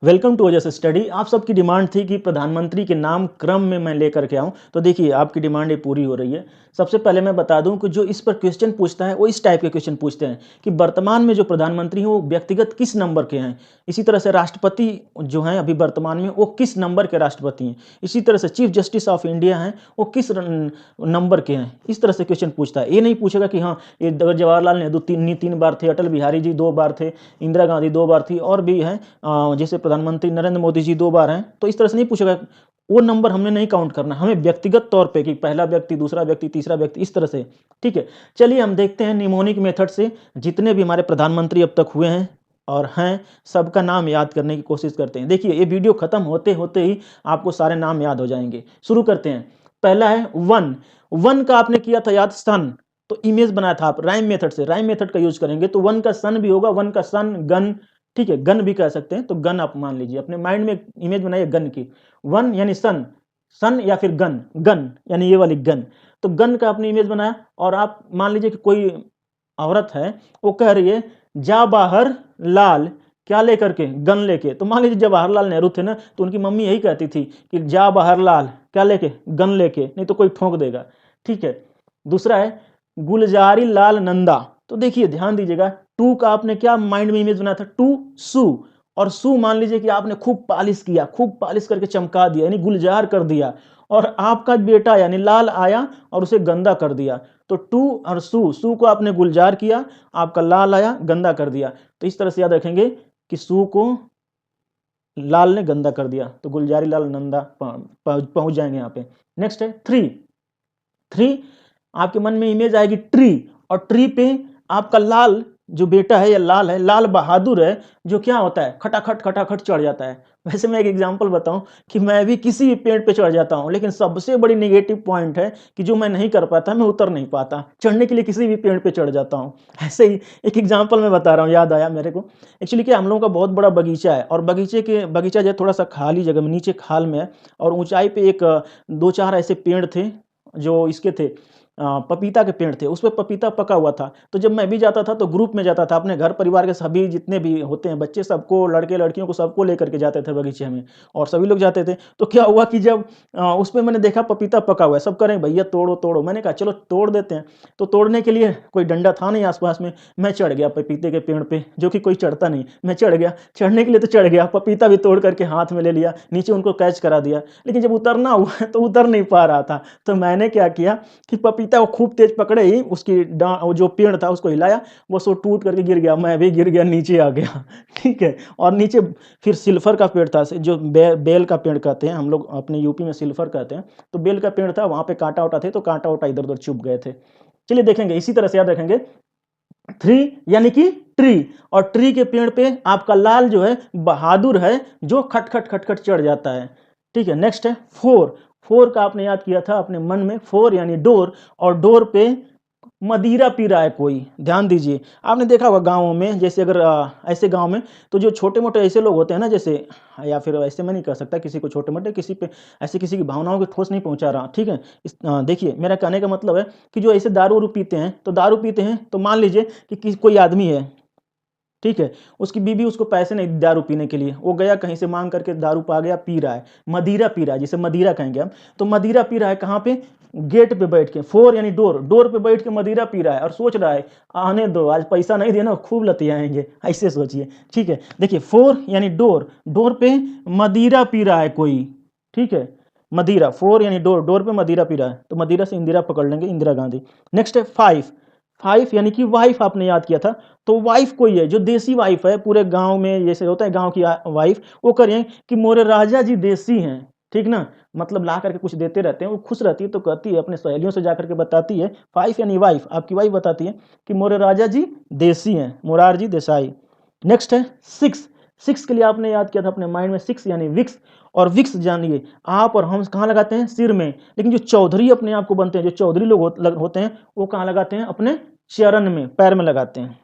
Welcome to Ojas study. आप सबकी demand थी कि प्रधानमंत्री के नाम क्रम में मैं लेकर के आऊं, तो देखिए आपकी डिमांड ये पूरी हो रही है। सबसे पहले मैं बता दूं कि जो इस पर क्वेश्चन पूछता है वो इस टाइप के क्वेश्चन पूछते हैं कि वर्तमान में जो प्रधानमंत्री हैं वो व्यक्तिगत किस नंबर के हैं। इसी तरह से राष्ट्रपति जो हैं अभी वर्तमान में वो किस नंबर के राष्ट्रपति हैं। इसी तरह से चीफ जस्टिस ऑफ इंडिया हैं वो किस नंबर के हैं। इस तरह से क्वेश्चन पूछता है। ये नहीं पूछेगा कि हाँ ये जवाहरलाल नेहरू तीन बार थे, अटल बिहारी जी 2 बार थे, इंदिरा गांधी 2 बार थी और भी हैं, जैसे प्रधानमंत्री नरेंद्र मोदी जी 2 बार हैं। तो इस तरह से नहीं पूछेगा। वो नंबर हमने नहीं काउंट करना, हमें व्यक्तिगत तौर पे कि पहला व्यक्ति, दूसरा व्यक्ति, तीसरा व्यक्ति, इस तरह से। ठीक है, चलिए हम देखते हैं निमोनिक मेथड से जितने भी हमारे प्रधानमंत्री अब तक हुए हैं और हैं सबका नाम याद करने की कोशिश करते हैं। देखिए ये वीडियो खत्म होते होते ही आपको सारे नाम याद हो जाएंगे। शुरू करते हैं। पहला है वन। वन का आपने किया था याद सन, तो इमेज बनाया था आप राइम मेथड से। राइम मेथड का यूज करेंगे तो वन का सन भी होगा, वन का सन गन। ठीक है, गन भी कह सकते हैं, तो गन आप मान लीजिए, अपने माइंड में इमेज बनाइए गन की। वन यानी सन, सन या फिर गन, गन यानी ये वाली गन। तो गन का आपने इमेज बनाया और आप मान लीजिए कि कोई औरत है, वो कह रही है जा बाहर लाल, क्या लेकर के, गन लेके। तो मान लीजिए जवाहरलाल नेहरू थे ना, तो उनकी मम्मी यही कहती थी कि जा बाहर लाल, क्या लेके, गन लेके, नहीं तो कोई ठोक देगा। ठीक है, दूसरा है गुलजारी लाल नंदा। तो देखिए ध्यान दीजिएगा, टू का आपने क्या माइंड में इमेज बनाया था, टू सू। और सू मान लीजिए कि आपने खूब पालिश किया, खूब पालिश करके चमका दिया, यानी गुलजार कर दिया। और आपका बेटा यानी लाल आया और उसे गंदा कर दिया। तो टू और सू, सू को आपने गुलजार किया, आपका लाल आया गंदा कर दिया। तो इस तरह से याद रखेंगे कि सू को लाल ने गंदा कर दिया, तो गुलजारी लाल नंदा पहुंच जाएंगे यहाँ पे। नेक्स्ट है थ्री। थ्री आपके मन में इमेज आएगी ट्री, और ट्री पे आपका लाल जो बेटा है या लाल है, लाल बहादुर है, जो क्या होता है खटाखट चढ़ जाता है। वैसे मैं एक एग्जांपल बताऊं कि मैं भी किसी भी पेड़ पे चढ़ जाता हूं, लेकिन सबसे बड़ी नेगेटिव पॉइंट है कि जो मैं नहीं कर पाता, मैं उतर नहीं पाता। चढ़ने के लिए किसी भी पेड़ पे चढ़ जाता हूं। ऐसे ही एक एग्जाम्पल मैं बता रहा हूँ, याद आया मेरे को। एक्चुअली क्या, हम लोगों का बहुत बड़ा बगीचा है, और बगीचा जो है थोड़ा सा खाली जगह में, नीचे खाल में है, और ऊंचाई पे एक 2-4 ऐसे पेड़ थे जो इसके थे, पपीता के पेड़ थे। उस पर पपीता पका हुआ था। तो जब मैं भी जाता था तो ग्रुप में जाता था, अपने घर परिवार के सभी जितने भी होते हैं बच्चे, सबको, लड़के लड़कियों को सबको लेकर के जाते थे बगीचे में, और सभी लोग जाते थे। तो क्या हुआ कि जब उस पर मैंने देखा पपीता पका हुआ है, सब करें भैया तोड़ो तोड़ो, मैंने कहा चलो तोड़ देते हैं। तो तोड़ने के लिए कोई डंडा था नहीं आसपास में, मैं चढ़ गया पपीते के पेड़ पे, जो कि कोई चढ़ता नहीं। मैं चढ़ गया, चढ़ने के लिए तो चढ़ गया, पपीता भी तोड़ करके हाथ में ले लिया, नीचे उनको कैच करा दिया, लेकिन जब उतरना हुआ तो उतर नहीं पा रहा था। तो मैंने क्या किया कि पपीता को खूब तेज पकड़े ही, उसकी जो पेड़ था उसको हिलाया, वो सो टूट करके गिर गया, मैं भी गिर गया, नीचे आ गया। ठीक है, और नीचे फिर सिल्फर का पेड़ था, जो बेल का पेड़ कहते हैं हम लोग अपने यूपी में, सिल्फर कहते हैं। तो बेल का पेड़ था, वहां पे कांटा उटा थे, तो कांटा उटा इधर उधर चुभ गए थे। चलिए देखेंगे, इसी तरह से याद रखेंगे थ्री यानी कि ट्री, और ट्री के पेड़ पे आपका लाल जो है बहादुर है, जो खट चढ़ जाता है। ठीक है, नेक्स्ट है फोर। फोर का आपने याद किया था अपने मन में, फोर यानी डोर, और डोर पे मदिरा पी रहा है कोई। ध्यान दीजिए, आपने देखा होगा गाँवों में, जैसे अगर ऐसे गांव में तो जो छोटे मोटे ऐसे लोग होते हैं ना, जैसे, या फिर ऐसे मैं नहीं कह सकता किसी को छोटे मोटे, किसी पे ऐसे किसी की भावनाओं की ठोस नहीं पहुंचा रहा। ठीक है, देखिए मेरा कहने का मतलब है कि जो ऐसे दारू वारू पीते हैं, तो दारू पीते हैं तो मान लीजिए कि कोई आदमी है, ठीक है, उसकी बीवी उसको पैसे नहीं दी दारू पीने के लिए, वो गया कहीं से मांग करके दारू पा गया, पी रहा है, मदिरा पी रहा है, जिसे मदिरा कहेंगे हम। तो मदिरा पी रहा है कहाँ पे, गेट पे बैठ के। फोर यानी डोर, डोर पे बैठ के मदिरा पी रहा है और सोच रहा है आने दो, आज पैसा नहीं देना खूब लतियाएंगे, ऐसे सोचिए। ठीक है, देखिए फोर यानी डोर, डोर पे मदिरा पी रहा है कोई। ठीक है, मदिरा, फोर यानी डोर, डोर पे मदिरा पी रहा है, तो मदिरा से इंदिरा पकड़ लेंगे, इंदिरा गांधी। नेक्स्ट है फाइव। फाइव यानी कि वाइफ आपने याद किया था। तो वाइफ कोई है जो देसी वाइफ है, पूरे गांव में जैसे होता है गांव की वाइफ, वो करें कि मोरे राजा जी देसी हैं। ठीक ना, मतलब ला करके कुछ देते रहते हैं, वो खुश रहती है, तो कहती है अपने सहेलियों से जाकर के बताती है, फाइव यानी वाइफ, आपकी वाइफ बताती है कि मोरे राजा जी देसी हैं, मोरारजी देसाई। नेक्स्ट है सिक्स। सिक्स के लिए आपने याद किया था अपने माइंड में, सिक्स यानी विक्स। और विक्स जानिए आप और हम कहाँ लगाते हैं, सिर में, लेकिन जो चौधरी अपने आप को बनते हैं, जो चौधरी लोग होते हैं, वो कहाँ लगाते हैं, अपने चरण में, पैर में लगाते हैं।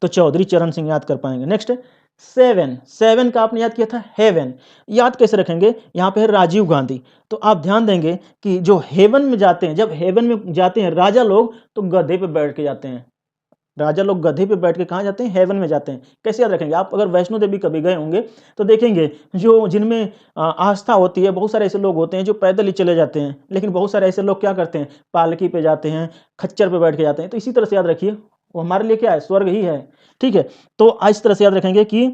तो चौधरी चरण सिंह याद कर पाएंगे। Next seven. सेवन का आपने याद किया था हेवन। याद कैसे रखेंगे, यहाँ पे है राजीव गांधी। तो आप ध्यान देंगे कि जो हेवन में जाते हैं, जब हेवन में जाते हैं राजा लोग, तो गधे पे बैठ के जाते हैं। राजा लोग गधे पे बैठ के कहाँ जाते हैं? हेवन में जाते हैं। कैसे याद रखेंगे? आप अगर वैष्णो देवी कभी गए होंगे तो देखेंगे जो जिनमें आस्था होती है, बहुत सारे ऐसे लोग होते हैं जो पैदल ही चले जाते हैं, लेकिन बहुत सारे ऐसे लोग क्या करते हैं? पालकी पे जाते हैं, खच्चर पे बैठ के जाते हैं। तो इसी तरह से याद रखिए, वो हमारे लिए क्या है? स्वर्ग ही है। ठीक है? तो इस तरह से याद रखेंगे कि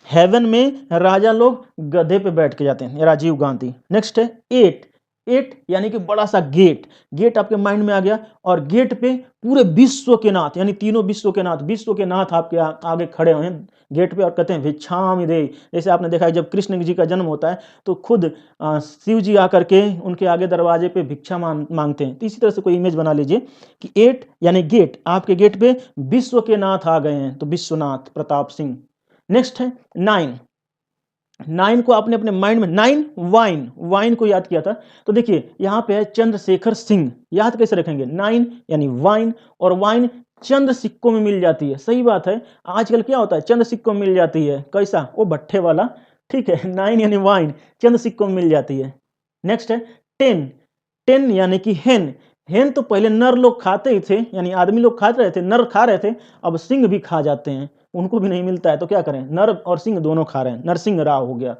हेवन में राजा लोग गधे पे बैठ के जाते हैं। राजीव गांधी। नेक्स्ट है 8। 8 यानी कि बड़ा सा गेट। गेट आपके माइंड में आ गया, और गेट पे पूरे विश्व के नाथ, यानी तीनों विश्व के नाथ आपके आगे खड़े हुए हैं गेट पे और कहते हैं भिक्षाम दे। जैसे आपने देखा है जब कृष्ण जी का जन्म होता है तो खुद शिव जी आकर के उनके आगे दरवाजे पे भिक्षा मांगते हैं। तो इसी तरह से कोई इमेज बना लीजिए कि 8 यानी गेट, आपके गेट पे विश्व के नाथ आ गए हैं, तो विश्वनाथ प्रताप सिंह। नेक्स्ट है 9। 9 को आपने अपने माइंड में, 9 वाइन को याद किया था। तो देखिए यहाँ पे है चंद्रशेखर सिंह। याद कैसे रखेंगे? 9 यानी वाइन, और वाइन चंद्र सिक्कों में मिल जाती है। सही बात है, आजकल क्या होता है? चंद्र सिक्कों में मिल जाती है। कैसा? वो भट्ठे वाला। ठीक है, 9 यानी वाइन चंद्र सिक्कों में मिल जाती है। नेक्स्ट है 10। 10 यानी कि हेन। हेन तो पहले नर लोग खाते ही थे, यानी आदमी लोग खा रहे थे, नर खा रहे थे, अब सिंह भी खा जाते हैं, उनको भी नहीं मिलता है तो क्या करें? नर और सिंह दोनों खा रहे हैं, नरसिंह राव हो गया।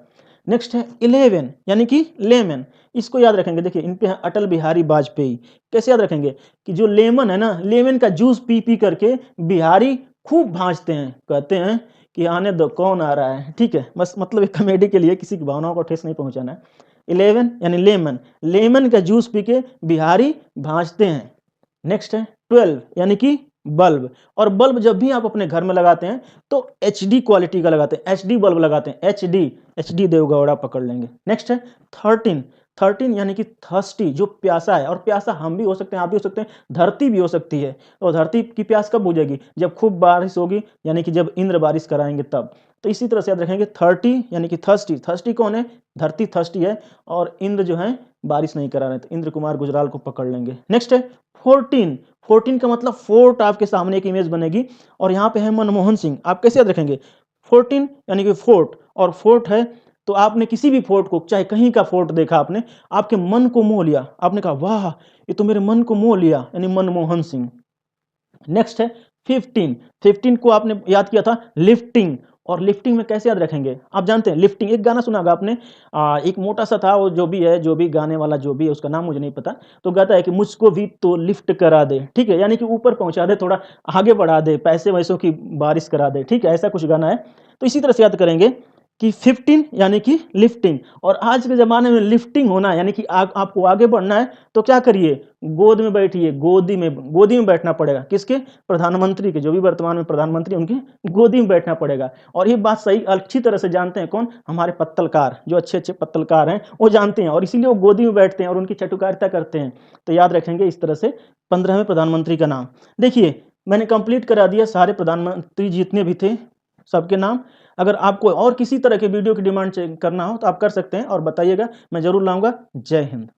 नेक्स्ट है 11 यानी कि लेमन। इसको याद रखेंगे, देखिए इन पे है अटल बिहारी वाजपेयी। कैसे याद रखेंगे? कि जो लेमन है ना, लेमन का जूस पी पी करके बिहारी खूब भांजते हैं, कहते हैं कि आने दो कौन आ रहा है। ठीक है, बस मतलब एक कॉमेडी के लिए, किसी की भावनाओं को ठेस नहीं पहुंचाना है। 11 यानी लेमन, लेमन का जूस पी के बिहारी भांजते हैं। नेक्स्ट है 12 यानी कि बल्ब। और बल्ब जब भी आप अपने घर में लगाते हैं तो एचडी क्वालिटी का लगाते हैं, एचडी बल्ब लगाते हैं, एचडी देवगौड़ा पकड़ लेंगे। नेक्स्ट है 13। 13 यानी कि थर्स्टी, जो प्यासा है, और प्यासा हम भी हो सकते हैं, आप भी हो सकते हैं, धरती भी हो सकती है। और धरती की प्यास कब बुझेगी? जब खूब बारिश होगी, यानी कि जब इंद्र बारिश कराएंगे तब। तो इसी तरह से याद रखेंगे 30 यानी कि थर्स्टी। थर्स्टी कौन है? धरती थर्स्टी है, और इंद्र जो है बारिश नहीं करा रहे, तो इंद्र कुमार गुजराल को पकड़ लेंगे। नेक्स्ट है 14। 14 का मतलब फोर्ट, आपके सामने एक इमेज बनेगी, और यहाँ पे है मनमोहन सिंह। आप कैसे याद रखेंगे? 14 यानी कि फोर्ट, और फोर्ट है तो आपने किसी भी फोर्ट को, चाहे कहीं का फोर्ट देखा आपने, आपके मन को मोह लिया, आपने कहा वाह ये तो मेरे मन को मोह लिया, यानी मनमोहन सिंह। नेक्स्ट है 15। 15 को आपने याद किया था लिफ्टिंग, और लिफ्टिंग में कैसे याद रखेंगे? आप जानते हैं लिफ्टिंग, एक गाना सुना होगा आपने, एक मोटा सा था वो, जो भी है, जो भी गाने वाला जो भी है, उसका नाम मुझे नहीं पता, तो गाता है कि मुझको भी तो लिफ्ट करा दे। ठीक है, यानी कि ऊपर पहुंचा दे, थोड़ा आगे बढ़ा दे, पैसे वैसों की बारिश करा दे। ठीक है, ऐसा कुछ गाना है। तो इसी तरह से याद करेंगे कि 15 यानी कि लिफ्टिंग। और आज के ज़माने में लिफ्टिंग होना यानी कि आपको आगे बढ़ना है तो क्या करिए? गोद में बैठिए, गोदी में बैठना पड़ेगा। किसके? प्रधानमंत्री के, जो भी वर्तमान में प्रधानमंत्री, उनके गोदी में बैठना पड़ेगा। और ये बात सही अच्छी तरह से जानते हैं कौन? हमारे पत्तलकार, जो अच्छे अच्छे पत्तलकार हैं वो जानते हैं, और इसीलिए वो गोदी में बैठते हैं और उनकी चटुकारिता करते हैं। तो याद रखेंगे इस तरह से 15वें प्रधानमंत्री का नाम। देखिए मैंने कंप्लीट करा दिया सारे प्रधानमंत्री जितने भी थे, सबके नाम। अगर आपको और किसी तरह के वीडियो की डिमांड करना हो तो आप कर सकते हैं, और बताइएगा, मैं जरूर लाऊंगा। जय हिंद।